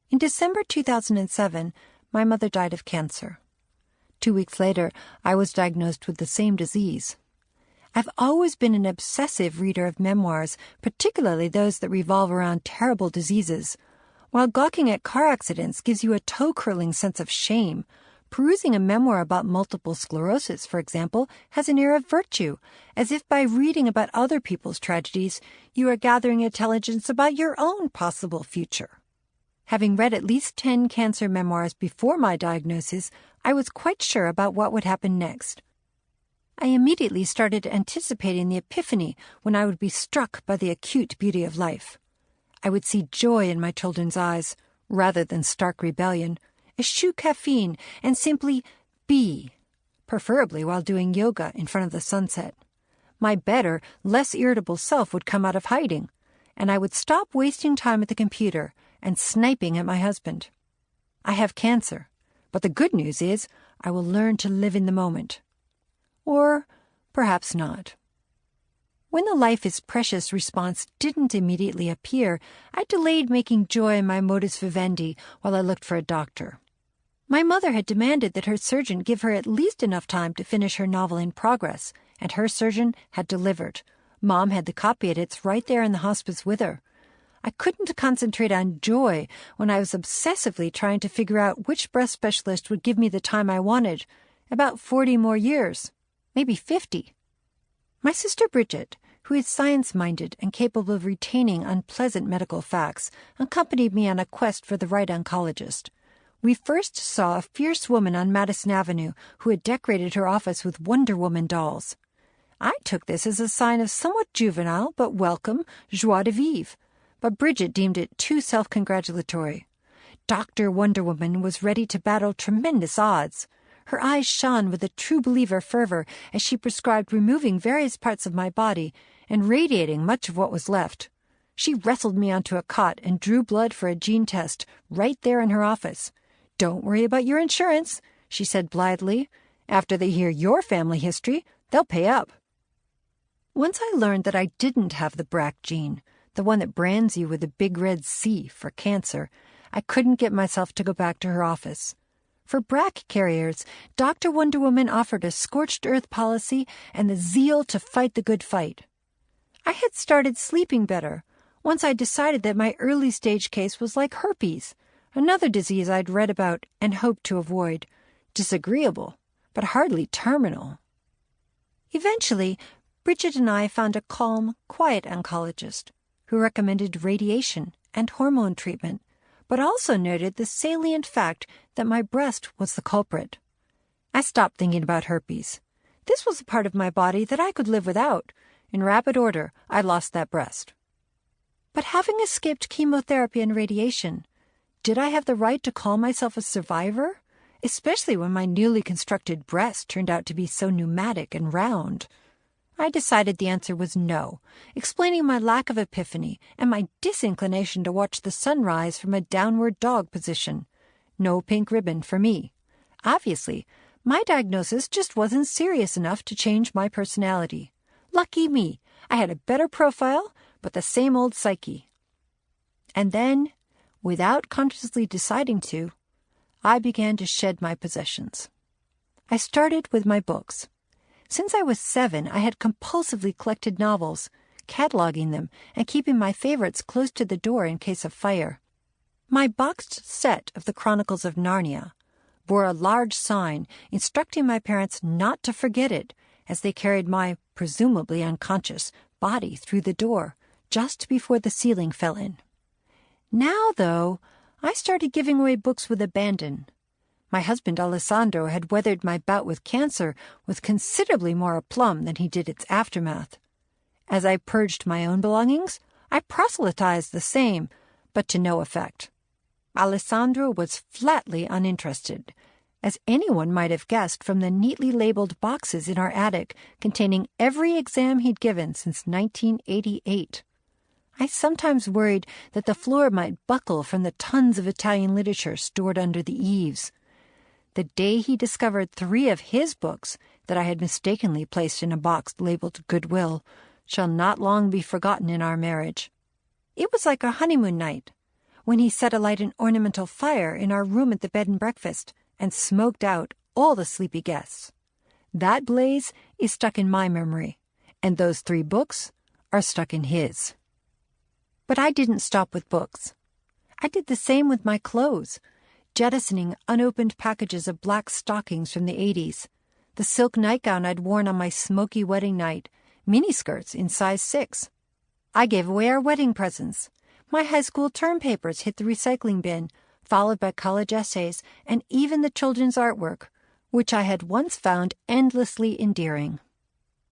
In December 2007, my mother died of cancer. 2 weeks later, I was diagnosed with the same disease. I've always been an obsessive reader of memoirs, particularly those that revolve around terrible diseases. While gawking at car accidents gives you a toe-curling sense of shame, perusing a memoir about multiple sclerosis, for example, has an air of virtue, as if by reading about other people's tragedies, you are gathering intelligence about your own possible future. Having read at least 10 cancer memoirs before my diagnosis, I was quite sure about what would happen next. I immediately started anticipating the epiphany when I would be struck by the acute beauty of life. I would see joy in my children's eyes, rather than stark rebellion, eschew caffeine, and simply be, preferably while doing yoga in front of the sunset. My better, less irritable self would come out of hiding, and I would stop wasting time at the computer and sniping at my husband. I have cancer, but the good news is I will learn to live in the moment. Or perhaps not. When the life is precious response didn't immediately appear, I delayed making joy my modus vivendi while I looked for a doctor. My mother had demanded that her surgeon give her at least enough time to finish her novel in progress, and her surgeon had delivered. Mom had the copy edits right there in the hospice with her. I couldn't concentrate on joy when I was obsessively trying to figure out which breast specialist would give me the time I wanted, about 40 more years, maybe 50. My sister Bridget, who is science-minded and capable of retaining unpleasant medical facts, accompanied me on a quest for the right oncologist. We first saw a fierce woman on Madison Avenue who had decorated her office with Wonder Woman dolls. I took this as a sign of somewhat juvenile but welcome joie de vivre, but Bridget deemed it too self-congratulatory. Dr. Wonder Woman was ready to battle tremendous odds. Her eyes shone with a true believer fervor as she prescribed removing various parts of my body and radiating much of what was left. She wrestled me onto a cot and drew blood for a gene test right there in her office. "Don't worry about your insurance," she said blithely. "After they hear your family history, they'll pay up." Once I learned that I didn't have the BRCA gene, the one that brands you with a big red C for cancer, I couldn't get myself to go back to her office. For BRCA carriers, Dr. Wonder Woman offered a scorched earth policy and the zeal to fight the good fight. I had started sleeping better once I decided that my early stage case was like herpes, another disease I'd read about and hoped to avoid. Disagreeable, but hardly terminal. Eventually, Bridget and I found a calm, quiet oncologist who recommended radiation and hormone treatment, but also noted the salient fact that my breast was the culprit. I stopped thinking about herpes. This was a part of my body that I could live without. In rapid order, I lost that breast. But having escaped chemotherapy and radiation, did I have the right to call myself a survivor? Especially when my newly constructed breast turned out to be so pneumatic and round. I decided the answer was no, explaining my lack of epiphany and my disinclination to watch the sunrise from a downward dog position. No pink ribbon for me. Obviously, my diagnosis just wasn't serious enough to change my personality. Lucky me, I had a better profile, but the same old psyche. And then, without consciously deciding to, I began to shed my possessions. I started with my books. Since I was 7, I had compulsively collected novels, cataloging them and keeping my favorites close to the door in case of fire. My boxed set of the Chronicles of Narnia bore a large sign instructing my parents not to forget it as they carried my, presumably unconscious, body through the door just before the ceiling fell in. Now, though, I started giving away books with abandon. My husband Alessandro had weathered my bout with cancer with considerably more aplomb than he did its aftermath. As I purged my own belongings, I proselytized the same, but to no effect. Alessandro was flatly uninterested, as anyone might have guessed from the neatly labeled boxes in our attic containing every exam he'd given since 1988. I sometimes worried that the floor might buckle from the tons of Italian literature stored under the eaves. The day he discovered 3 of his books that I had mistakenly placed in a box labeled Goodwill shall not long be forgotten in our marriage. It was like a honeymoon night. when he set alight an ornamental fire in our room at the bed and breakfast and smoked out all the sleepy guests. That blaze is stuck in my memory, and those 3 books are stuck in his. But I didn't stop with books. I did the same with my clothes, jettisoning unopened packages of black stockings from the 80s, the silk nightgown I'd worn on my smoky wedding night, miniskirts in size 6. I gave away our wedding presents. My high school term papers hit the recycling bin, followed by college essays and even the children's artwork, which I had once found endlessly endearing.